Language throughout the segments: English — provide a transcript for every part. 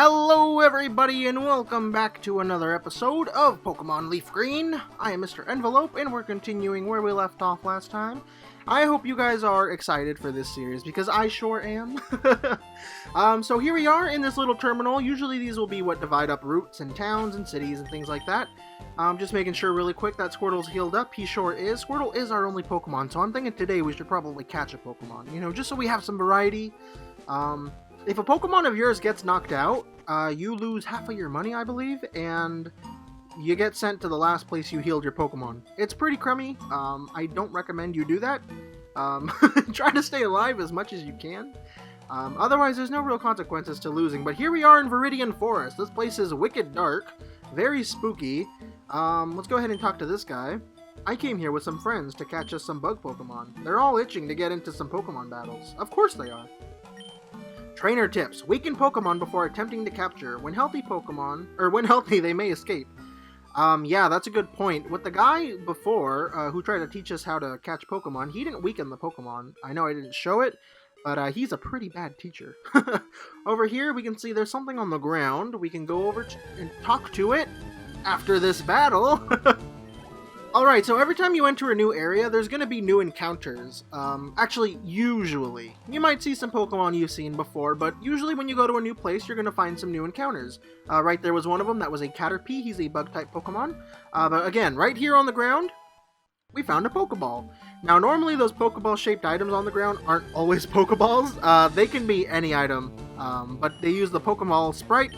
Hello everybody and welcome back to another episode of Pokemon LeafGreen. I am MrEnvelope and we're continuing where we left off last time. I hope you guys are excited for this series because I sure am. So here we are in this little terminal. Usually these will be what divide up routes and towns and cities and things like that. Just making sure really quick that Squirtle's healed up. He sure is. Squirtle is our only Pokemon, so I'm thinking today we should probably catch a Pokemon. You know, just so we have some variety. If a Pokemon of yours gets knocked out, you lose half of your money, I believe, and you get sent to the last place you healed your Pokemon. It's pretty crummy. I don't recommend you do that. Try to stay alive as much as you can. Otherwise, there's no real consequences to losing. But here we are in Viridian Forest. This place is wicked dark, very spooky. Let's go ahead and talk to this guy. I came here with some friends to catch us some bug Pokemon. They're all itching to get into some Pokemon battles. Of course they are. Trainer tips. Weaken Pokemon before attempting to capture. When healthy, they may escape. Yeah, that's a good point. With the guy before, who tried to teach us how to catch Pokemon, he didn't weaken the Pokemon. I know I didn't show it, but he's a pretty bad teacher. Over here, we can see there's something on the ground. We can go over and talk to it after this battle. Alright, so every time you enter a new area, there's going to be new encounters. Actually, usually. You might see some Pokemon you've seen before, but usually when you go to a new place, you're going to find some new encounters. Right there was one of them, that was a Caterpie. He's a bug-type Pokemon. But again, right here on the ground, we found a Pokeball. Now, normally those Pokeball-shaped items on the ground aren't always Pokeballs. They can be any item, but they use the Pokeball sprite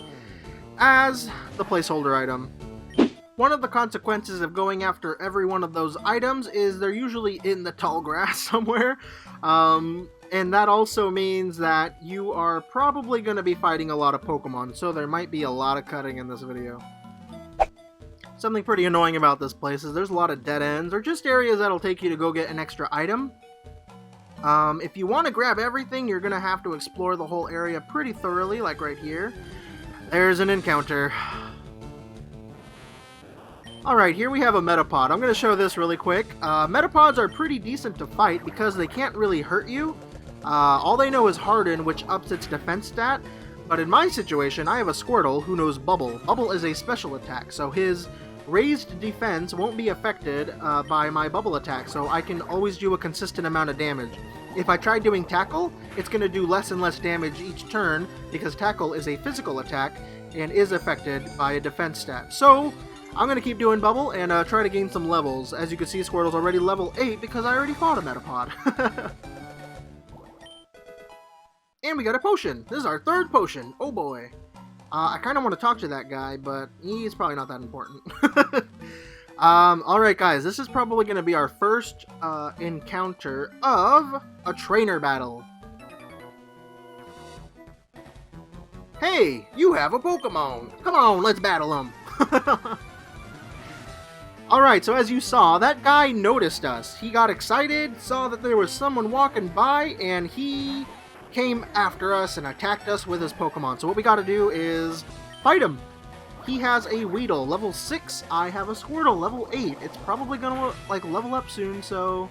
as the placeholder item. One of the consequences of going after every one of those items is they're usually in the tall grass somewhere, and that also means that you are probably going to be fighting a lot of Pokemon, so there might be a lot of cutting in this video. Something pretty annoying about this place is there's a lot of dead ends, or just areas that'll take you to go get an extra item. If you want to grab everything, you're going to have to explore the whole area pretty thoroughly, like right here. There's an encounter. Alright, here we have a Metapod. I'm going to show this really quick. Metapods are pretty decent to fight because they can't really hurt you. All they know is Harden, which ups its defense stat. But in my situation, I have a Squirtle who knows Bubble. Bubble is a special attack, so his raised defense won't be affected by my Bubble attack, so I can always do a consistent amount of damage. If I try doing Tackle, it's going to do less and less damage each turn because Tackle is a physical attack and is affected by a defense stat. So I'm going to keep doing Bubble and try to gain some levels. As you can see, Squirtle's already level 8 because I already fought a Metapod. And we got a potion. This is our third potion. Oh boy. I kind of want to talk to that guy, but he's probably not that important. Alright guys, this is probably going to be our first encounter of a trainer battle. Hey, you have a Pokemon. Come on, let's battle him. Alright, so as you saw, that guy noticed us. He got excited, saw that there was someone walking by, and he came after us and attacked us with his Pokemon. So what we gotta do is fight him. He has a Weedle, level 6. I have a Squirtle, level 8. It's probably gonna, like, level up soon, so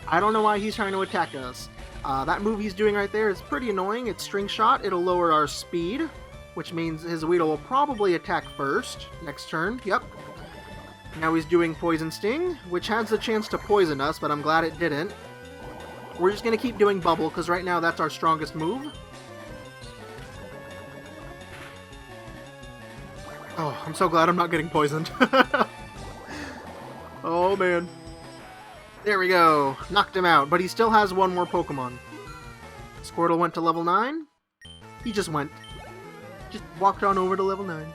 I don't know why he's trying to attack us. That move he's doing right there is pretty annoying. It's String Shot. It'll lower our speed, which means his Weedle will probably attack first next turn. Yep. Now he's doing Poison Sting, which has the chance to poison us, but I'm glad it didn't. We're just going to keep doing Bubble, because right now that's our strongest move. Oh, I'm so glad I'm not getting poisoned. Oh, man. There we go. Knocked him out, but he still has one more Pokemon. Squirtle went to level 9. He just walked on over to level 9.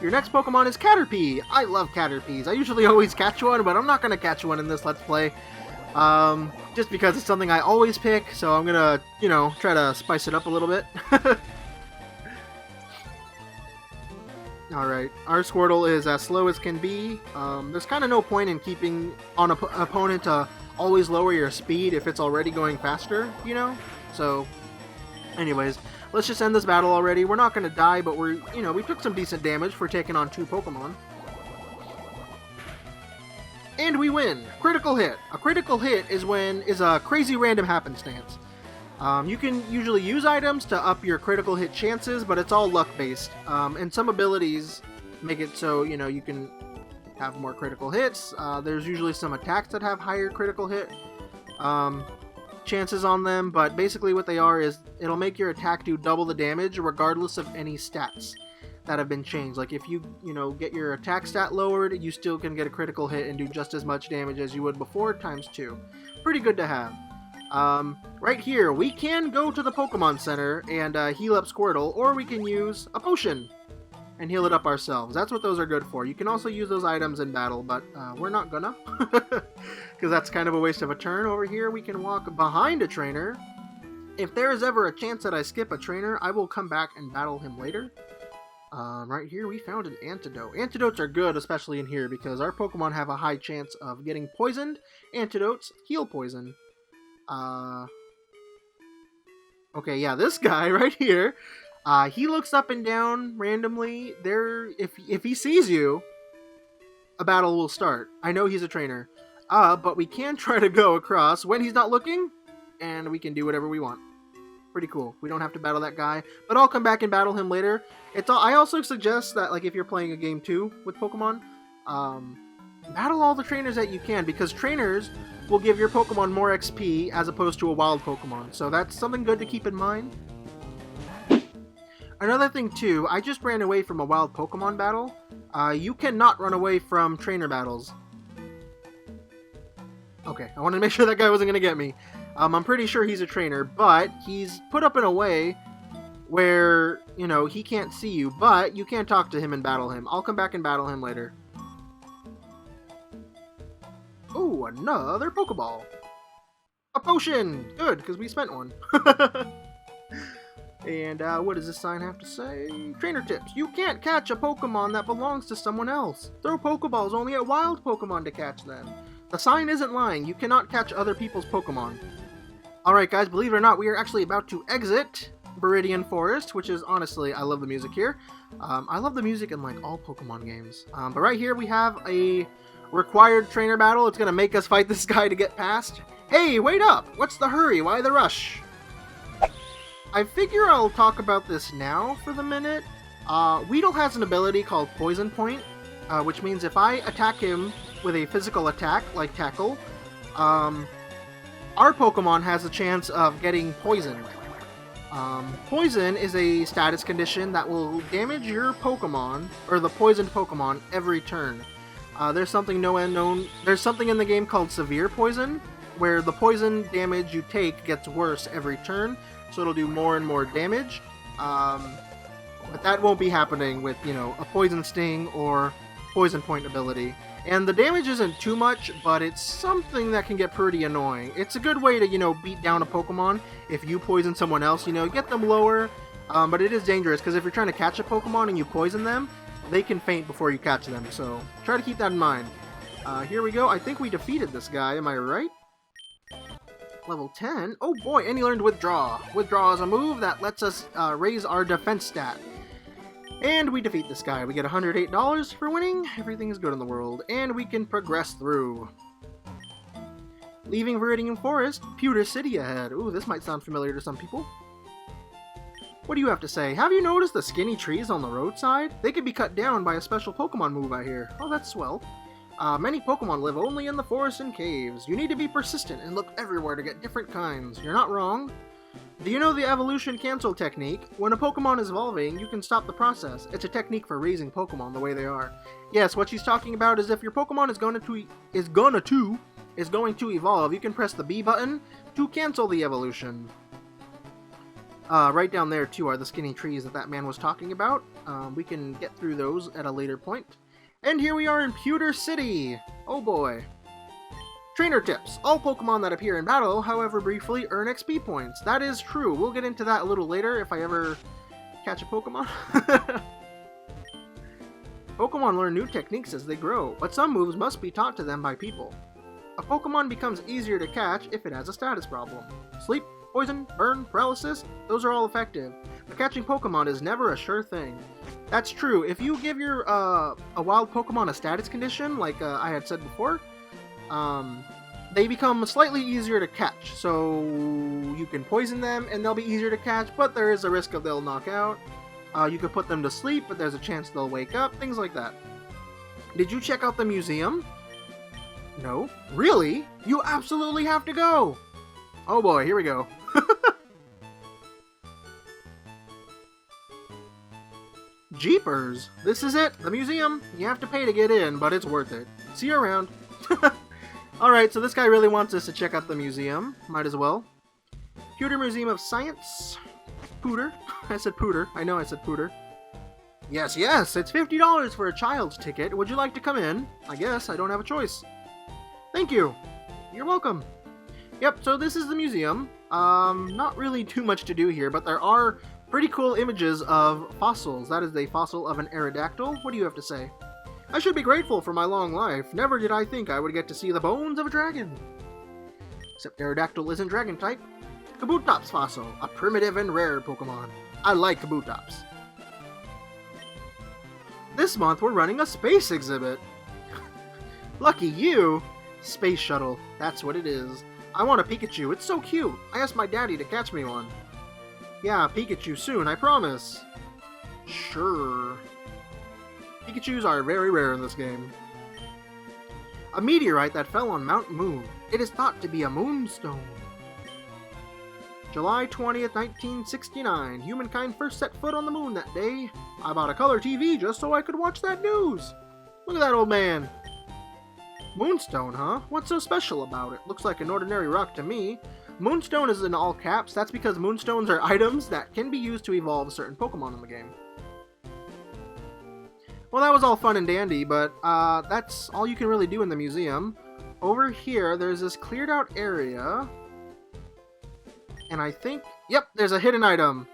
Your next Pokemon is Caterpie. I love Caterpies. I usually always catch one, but I'm not going to catch one in this Let's Play. Just because it's something I always pick, so I'm going to, you know, try to spice it up a little bit. Alright, our Squirtle is as slow as can be. There's kind of no point in keeping on an opponent to always lower your speed if it's already going faster, you know? So, anyways, let's just end this battle already. We're not going to die, but we took some decent damage for taking on 2 Pokemon. And we win! Critical hit. A critical hit is a crazy random happenstance. You can usually use items to up your critical hit chances, but it's all luck based. And some abilities make it so, you know, you can have more critical hits. There's usually some attacks that have higher critical hit chances on them, but basically what they are is it'll make your attack do double the damage regardless of any stats that have been changed. Like if you get your attack stat lowered, you still can get a critical hit and do just as much damage as you would before times 2. Pretty good to have. Right here, we can go to the Pokemon Center and heal up Squirtle, or we can use a potion and heal it up ourselves. That's what those are good for. You can also use those items in battle, but we're not gonna, because that's kind of a waste of a turn. Over here, we can walk behind a trainer. If there is ever a chance that I skip a trainer, I will come back and battle him later. Right here, we found an Antidote. Antidotes are good, especially in here, because our Pokemon have a high chance of getting poisoned. Antidotes heal poison. Okay, yeah, this guy right here, he looks up and down randomly. If he sees you, a battle will start. I know he's a trainer. But we can try to go across when he's not looking, and we can do whatever we want. Pretty cool. We don't have to battle that guy, but I'll come back and battle him later. I also suggest that, like, if you're playing a game 2 with Pokemon, battle all the trainers that you can, because trainers will give your Pokemon more XP as opposed to a wild Pokemon. So that's something good to keep in mind. Another thing too, I just ran away from a wild Pokemon battle. You cannot run away from trainer battles. Okay, I wanted to make sure that guy wasn't going to get me. I'm pretty sure he's a trainer, but he's put up in a way where, he can't see you, but you can talk to him and battle him. I'll come back and battle him later. Oh, another Pokeball. A potion! Good, because we spent one. And what does this sign have to say? Trainer tips. You can't catch a Pokemon that belongs to someone else. Throw Pokeballs only at wild Pokemon to catch them. The sign isn't lying. You cannot catch other people's Pokemon. Alright guys, believe it or not, we are actually about to exit Viridian Forest, which is, honestly, I love the music here. I love the music in, like, all Pokemon games. But right here we have a required trainer battle. It's going to make us fight this guy to get past. Hey, wait up! What's the hurry? Why the rush? I figure I'll talk about this now for the minute. Weedle has an ability called Poison Point, which means if I attack him with a physical attack, like Tackle, our Pokemon has a chance of getting poisoned. Poison is a status condition that will damage your Pokemon, or the poisoned Pokemon, every turn. There's something in the game called Severe Poison, where the poison damage you take gets worse every turn, so it'll do more and more damage. But that won't be happening with, a Poison Sting or Poison Point ability. And the damage isn't too much, but it's something that can get pretty annoying. It's a good way to, beat down a Pokemon if you poison someone else, get them lower. But it is dangerous, because if you're trying to catch a Pokemon and you poison them, they can faint before you catch them, so try to keep that in mind. Here we go. I think we defeated this guy, am I right? Level 10. Oh boy, and he learned Withdraw. Withdraw is a move that lets us raise our defense stat. And we defeat this guy. We get $108 for winning. Everything is good in the world. And we can progress through. Leaving Viridian Forest, Pewter City ahead. Ooh, this might sound familiar to some people. What do you have to say? Have you noticed the skinny trees on the roadside? They can be cut down by a special Pokemon move I hear. Oh, that's swell. Many Pokemon live only in the forests and caves. You need to be persistent and look everywhere to get different kinds. You're not wrong. Do you know the evolution cancel technique? When a Pokemon is evolving, you can stop the process. It's a technique for raising Pokemon the way they are. Yes, what she's talking about is if your Pokemon is going to evolve, you can press the B button to cancel the evolution. Right down there, too, are the skinny trees that man was talking about. We can get through those at a later point. And here we are in Pewter City! Oh boy. Trainer tips. All Pokemon that appear in battle, however briefly, earn XP points. That is true. We'll get into that a little later if I ever catch a Pokemon. Pokemon learn new techniques as they grow, but some moves must be taught to them by people. A Pokemon becomes easier to catch if it has a status problem. Sleep, poison, burn, paralysis, those are all effective. But catching Pokemon is never a sure thing. That's true. If you give your a wild Pokemon a status condition, like I had said before, they become slightly easier to catch. So you can poison them and they'll be easier to catch, but there is a risk of they'll knock out. You could put them to sleep, but there's a chance they'll wake up, things like that. Did you check out the museum? No? Really? You absolutely have to go! Oh boy, here we go. Jeepers! This is it, the museum. You have to pay to get in, but it's worth it. See you around. Alright, so this guy really wants us to check out the museum. Might as well. Pewter Museum of Science. Pooter. I said Pooter. I know I said Pooter. Yes, yes, it's $50 for a child's ticket. Would you like to come in? I guess I don't have a choice. Thank you. You're welcome. Yep, so this is the museum. Not really too much to do here, but there are pretty cool images of fossils. That is a fossil of an Aerodactyl. What do you have to say? I should be grateful for my long life. Never did I think I would get to see the bones of a dragon. Except Aerodactyl isn't dragon type. Kabutops fossil, a primitive and rare Pokemon. I like Kabutops. This month we're running a space exhibit. Lucky you! Space shuttle, that's what it is. I want a Pikachu, it's so cute. I asked my daddy to catch me one. Yeah, Pikachu soon, I promise. Sure. Pikachus are very rare in this game. A meteorite that fell on Mount Moon. It is thought to be a Moonstone. July 20th, 1969. Humankind first set foot on the moon that day. I bought a color TV just so I could watch that news. Look at that old man. Moonstone, huh? What's so special about it? Looks like an ordinary rock to me. Moonstone is in all caps. That's because Moonstones are items that can be used to evolve certain Pokemon in the game. Well, that was all fun and dandy, but that's all you can really do in the museum. Over here, there's this cleared out area. And I think, yep, there's a hidden item.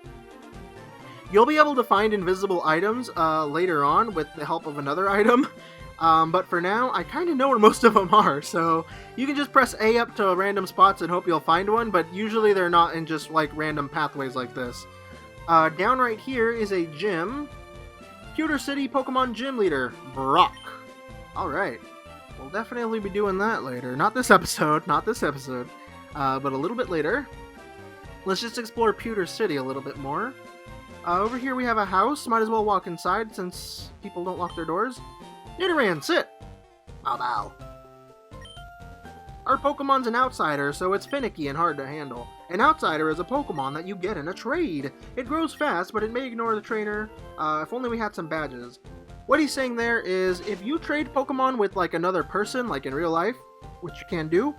You'll be able to find invisible items later on with the help of another item. But for now, I kind of know where most of them are, so you can just press A up to random spots and hope you'll find one, but usually they're not in just like random pathways like this. Down right here is a gym. Pewter City Pokemon Gym Leader, Brock. Alright, we'll definitely be doing that later. Not this episode, but a little bit later. Let's just explore Pewter City a little bit more. Over here we have a house. Might as well walk inside since people don't lock their doors. Nidoran, sit! Bow bow. Our Pokemon's an outsider, so it's finicky and hard to handle. An outsider is a Pokemon that you get in a trade. It grows fast, but it may ignore the trainer. If only we had some badges. What he's saying there is, if you trade Pokemon with like another person, like in real life, which you can do,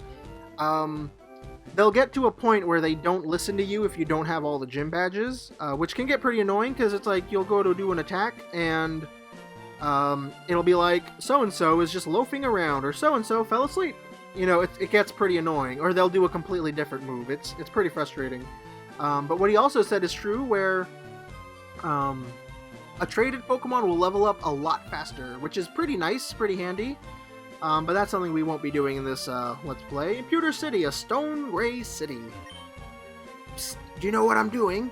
they'll get to a point where they don't listen to you if you don't have all the gym badges, which can get pretty annoying because it's like you'll go to do an attack and it'll be like so-and-so is just loafing around or so-and-so fell asleep. You know, it gets pretty annoying, or they'll do a completely different move. It's pretty frustrating. But what he also said is true, where a traded Pokemon will level up a lot faster, which is pretty nice, pretty handy. But that's something we won't be doing in this Let's Play. Pewter City, a stone gray city. Psst, do you know what I'm doing?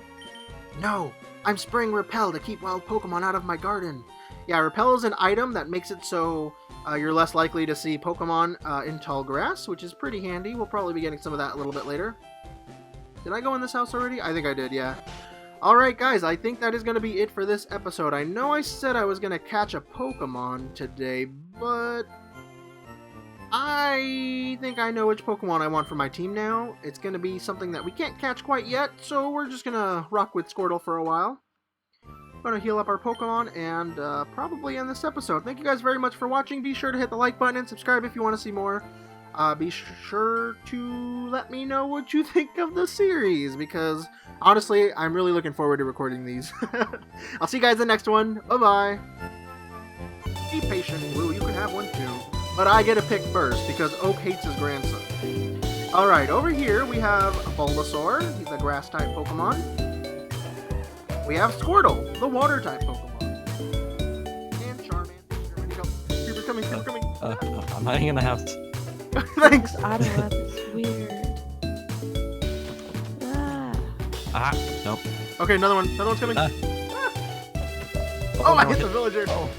No, I'm spraying Repel to keep wild Pokemon out of my garden. Yeah, Repel is an item that makes it so you're less likely to see Pokemon in tall grass, which is pretty handy. We'll probably be getting some of that a little bit later. Did I go in this house already? I think I did, yeah. Alright guys, I think that is going to be it for this episode. I know I said I was going to catch a Pokemon today, but I think I know which Pokemon I want for my team now. It's going to be something that we can't catch quite yet, so we're just going to rock with Squirtle for a while. Going to heal up our Pokemon and probably end this episode. Thank you guys very much for watching. Be sure to hit the like button and subscribe if you want to see more. Be sure to let me know what you think of the series, because honestly, I'm really looking forward to recording these. I'll see you guys in the next one. Bye-bye. Be patient, Blue. You can have one too. But I get to pick first, because Oak hates his grandson. Alright, over here we have Bulbasaur. He's a grass-type Pokemon. We have Squirtle, the water-type Pokemon. And Charmander. Creeper coming, Creeper coming. I'm hiding in the house. Thanks. Ottawa, that's weird. Ah, nope. Okay, another one's coming. Ah. Oh, I hit the villager. Oh.